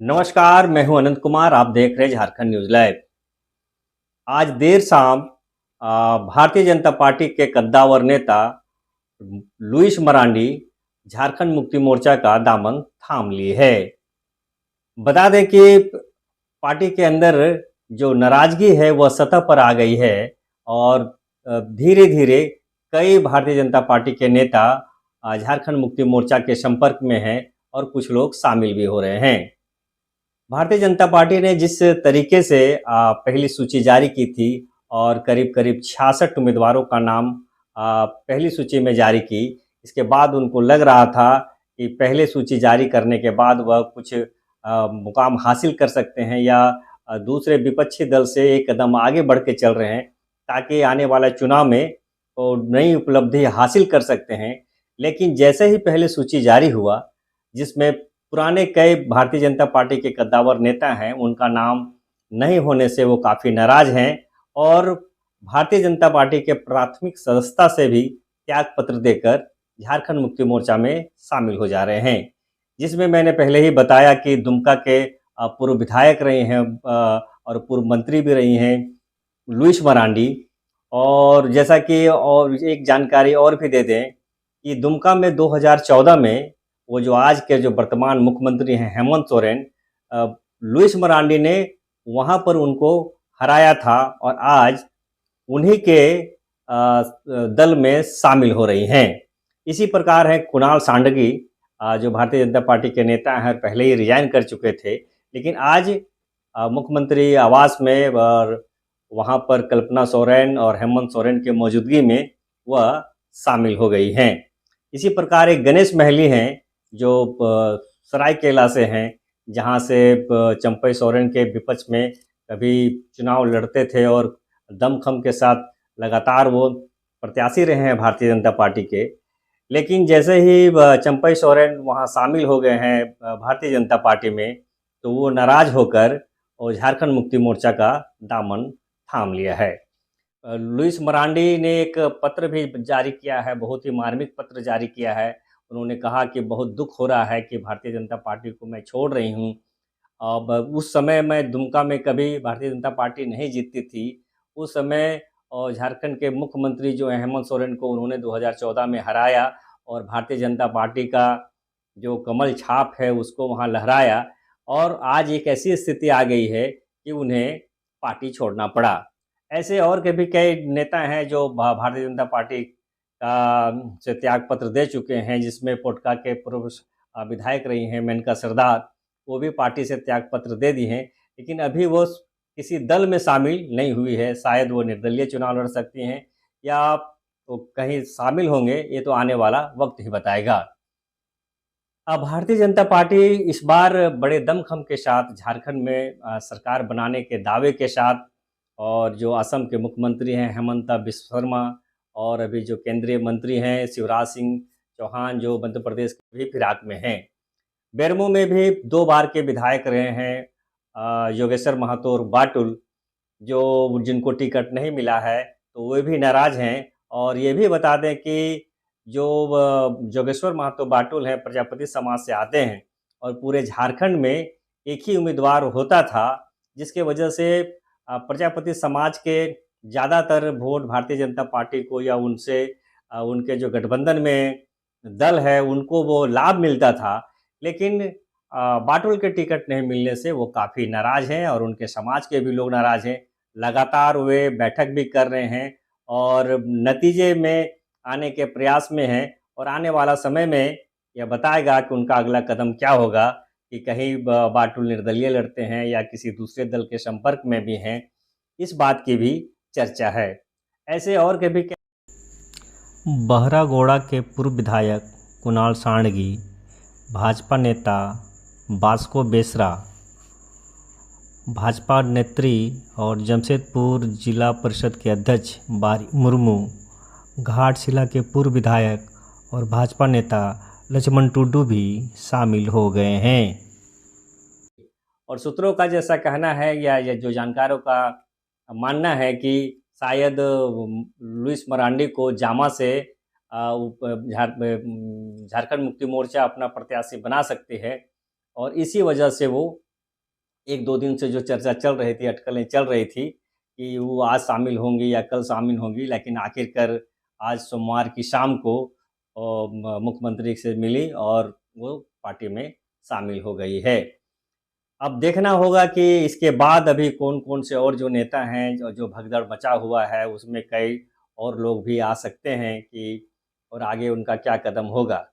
नमस्कार, मैं हूं अनंत कुमार। आप देख रहे हैं झारखंड न्यूज लाइव। आज देर शाम भारतीय जनता पार्टी के कद्दावर नेता लुइस मरांडी झारखंड मुक्ति मोर्चा का दामन थाम लिए है। बता दें कि पार्टी के अंदर जो नाराजगी है वह सतह पर आ गई है और धीरे धीरे कई भारतीय जनता पार्टी के नेता झारखंड मुक्ति मोर्चा के संपर्क में हैं और कुछ लोग शामिल भी हो रहे हैं। भारतीय जनता पार्टी ने जिस तरीके से पहली सूची जारी की थी और करीब करीब 66 उम्मीदवारों का नाम पहली सूची में जारी की, इसके बाद उनको लग रहा था कि पहले सूची जारी करने के बाद वह कुछ मुकाम हासिल कर सकते हैं या दूसरे विपक्षी दल से एक कदम आगे बढ़ के चल रहे हैं ताकि आने वाला चुनाव में वो नई उपलब्धि हासिल कर सकते हैं। लेकिन जैसे ही पहले सूची जारी हुआ, जिसमें पुराने कई भारतीय जनता पार्टी के कद्दावर नेता हैं, उनका नाम नहीं होने से वो काफ़ी नाराज हैं और भारतीय जनता पार्टी के प्राथमिक सदस्यता से भी त्याग पत्र देकर झारखंड मुक्ति मोर्चा में शामिल हो जा रहे हैं। जिसमें मैंने पहले ही बताया कि दुमका के पूर्व विधायक रही हैं और पूर्व मंत्री भी रही हैं लुइस मरांडी। और जैसा कि और एक जानकारी और भी दे दें कि दुमका में 2014 में वो जो आज के जो वर्तमान मुख्यमंत्री हैं हेमंत सोरेन, लुइस मरांडी ने वहाँ पर उनको हराया था और आज उन्हीं के दल में शामिल हो रही हैं। इसी प्रकार है कुणाल सांडगी, जो भारतीय जनता पार्टी के नेता हैं, पहले ही रिजाइन कर चुके थे, लेकिन आज मुख्यमंत्री आवास में और वहाँ पर कल्पना सोरेन और हेमंत सोरेन की मौजूदगी में वह शामिल हो गई हैं। इसी प्रकार एक गणेश महली हैं जो सरायकेला से हैं, जहाँ से चंपई सोरेन के विपक्ष में कभी चुनाव लड़ते थे और दमखम के साथ लगातार वो प्रत्याशी रहे हैं भारतीय जनता पार्टी के। लेकिन जैसे ही चंपई सोरेन वहाँ शामिल हो गए हैं भारतीय जनता पार्टी में, तो वो नाराज होकर और झारखंड मुक्ति मोर्चा का दामन थाम लिया है। लुइस मरांडी ने एक पत्र भी जारी किया है, बहुत ही मार्मिक पत्र जारी किया है। उन्होंने कहा कि बहुत दुख हो रहा है कि भारतीय जनता पार्टी को मैं छोड़ रही हूँ। अब उस समय मैं दुमका में कभी भारतीय जनता पार्टी नहीं जीतती थी। उस समय और झारखंड के मुख्यमंत्री जो हेमंत सोरेन को उन्होंने 2014 में हराया और भारतीय जनता पार्टी का जो कमल छाप है उसको वहाँ लहराया और आज एक ऐसी स्थिति आ गई है कि उन्हें पार्टी छोड़ना पड़ा। ऐसे और के भी कई नेता हैं जो भारतीय जनता पार्टी का से त्याग पत्र दे चुके हैं, जिसमें पोटका के पूर्व विधायक रही हैं मेनका सरदार, वो भी पार्टी से त्याग पत्र दे दी हैं, लेकिन अभी वो किसी दल में शामिल नहीं हुई है। शायद वो निर्दलीय चुनाव लड़ सकती हैं या वो कहीं शामिल होंगे, ये तो आने वाला वक्त ही बताएगा। अब भारतीय जनता पार्टी इस बार बड़े दमखम के साथ झारखंड में सरकार बनाने के दावे के साथ, और जो असम के मुख्यमंत्री हैं हेमंता बिस्वा शर्मा और अभी जो केंद्रीय मंत्री हैं शिवराज सिंह चौहान जो मध्य प्रदेश के भी फिराक में हैं। बेरमो में भी 2 बार के विधायक रहे हैं योगेश्वर महतो और बाटुल, जो जिनको टिकट नहीं मिला है, तो वे भी नाराज हैं। और ये भी बता दें कि जो जोगेश्वर महतो बाटुल हैं प्रजापति समाज से आते हैं और पूरे झारखंड में एक ही उम्मीदवार होता था, जिसके वजह से प्रजापति समाज के ज़्यादातर वोट भारतीय जनता पार्टी को या उनसे उनके जो गठबंधन में दल है उनको वो लाभ मिलता था। लेकिन बाटुल के टिकट नहीं मिलने से वो काफ़ी नाराज़ हैं और उनके समाज के भी लोग नाराज़ हैं। लगातार वे बैठक भी कर रहे हैं और नतीजे में आने के प्रयास में हैं और आने वाला समय में यह बताएगा कि उनका अगला कदम क्या होगा, कि कहीं बाटुल निर्दलीय लड़ते हैं या किसी दूसरे दल के संपर्क में भी हैं, इस बात की भी चर्चा है। ऐसे और के भी बहरागोड़ा के पूर्व विधायक कुणाल सांडगी, भाजपा नेता बास्को बेसरा, भाजपा नेत्री और जमशेदपुर जिला परिषद के अध्यक्ष बारी मुर्मू, घाटशिला के पूर्व विधायक और भाजपा नेता लक्ष्मण टुडू भी शामिल हो गए हैं। और सूत्रों का जैसा कहना है या जो जानकारों का मानना है कि शायद लुइस मरांडी को जामा से झारखंड मुक्ति मोर्चा अपना प्रत्याशी बना सकती है और इसी वजह से वो एक दो दिन से जो चर्चा चल रही थी, अटकलें चल रही थी कि वो आज शामिल होंगी या कल शामिल होंगी, लेकिन आखिरकार आज सोमवार की शाम को मुख्यमंत्री से मिली और वो पार्टी में शामिल हो गई है। अब देखना होगा कि इसके बाद अभी कौन-कौन से और जो नेता हैं, जो भगदड़ मचा हुआ है, उसमें कई और लोग भी आ सकते हैं कि और आगे उनका क्या कदम होगा।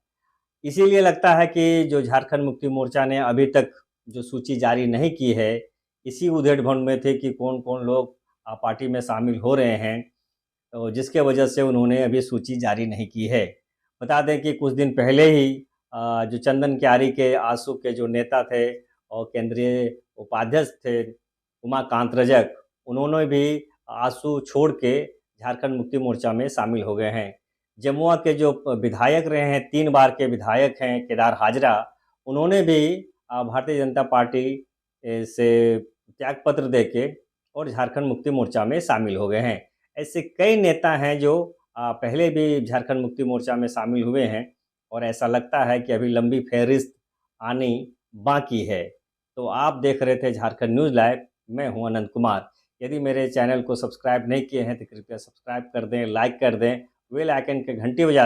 इसीलिए लगता है कि जो झारखंड मुक्ति मोर्चा ने अभी तक जो सूची जारी नहीं की है, इसी उधेड़-बुन में थे कि कौन-कौन लोग पार्टी में शामिल हो रहे हैं, तो जिसके वजह से उन्होंने अभी सूची जारी नहीं की है। बता दें कि कुछ दिन पहले ही जो चंदन क्यारी के आसू के जो नेता थे और केंद्रीय उपाध्यक्ष थे, उमाकांत रजक, उन्होंने भी आसू छोड़ के झारखंड मुक्ति मोर्चा में शामिल हो गए हैं। जमुआ के जो विधायक रहे हैं, 3 बार के विधायक हैं केदार हाजरा, उन्होंने भी भारतीय जनता पार्टी से त्यागपत्र देके और झारखंड मुक्ति मोर्चा में शामिल हो गए हैं। ऐसे कई नेता हैं जो पहले भी झारखंड मुक्ति मोर्चा में शामिल हुए हैं और ऐसा लगता है कि अभी लंबी फ़हरिस्त आनी बाकी है। तो आप देख रहे थे झारखंड न्यूज़ लाइव, मैं हूं अनंत कुमार। यदि मेरे चैनल को सब्सक्राइब नहीं किए हैं तो कृपया सब्सक्राइब कर दें, लाइक कर दें, बेल आइकन के घंटी बजा दें।